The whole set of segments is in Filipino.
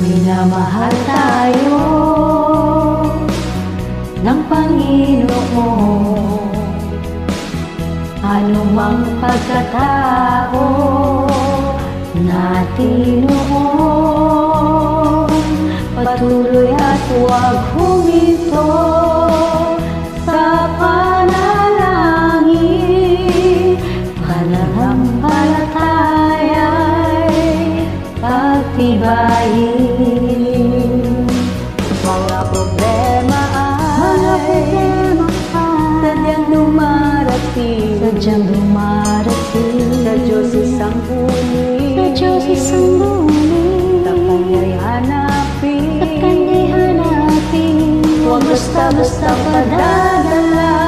Minamahal tayo ng Panginoon. Anumang pagkatao natin noon, patuloy at huwag huminto sa panalangin. Pananampalataya'y pagtibayin. Mga problema ay sadyang dumarating, sa Diyos isang huli, sa Kanya'y hanapin. Huwag basta-basta padadala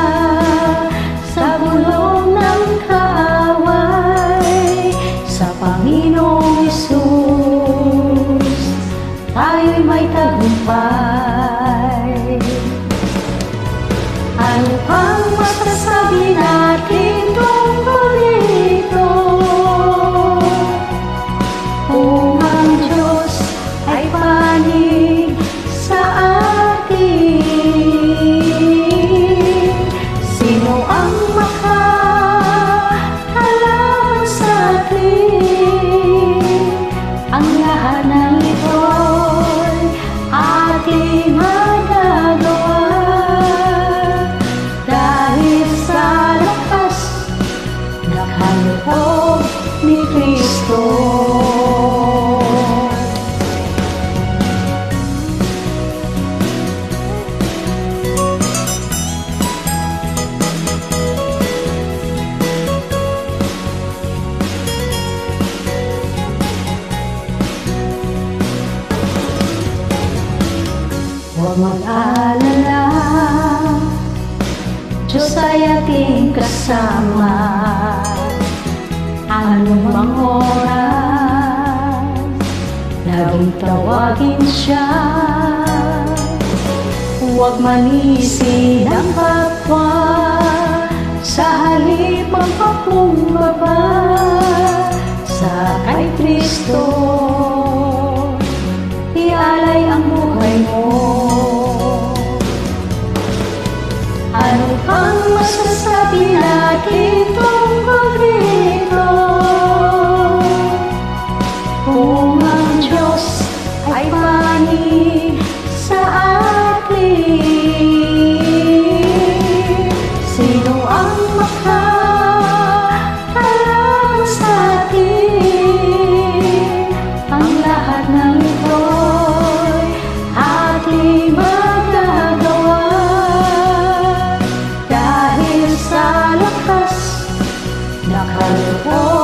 sa bulong ng kaaway. Sa Panginoong Hesus tayo'y may tagumpay. Ano pang masasabi natin tungkol dito? Kung ang Diyos ay panig sa atin, sino ang makakalaban sa atin? Ang lahat ng ito'y ating magagawa dahil sa lakas na kaloob ni Kristo. Huwag mag-alala, Diyos ay ating kasama. Anumang oras, laging tawagin siya. Huwag manisid ang kapwa, sa halip magpakumbaba sa kay Kristo. Ialay ang buhay mo. Ano pang masasabi natin tungkol dito? Kung ang Diyos ay panig sa atin, sino ang makakalaban sa atin? Ang lahat ng ito'y ating magagawa dahil sa lakas na kaloob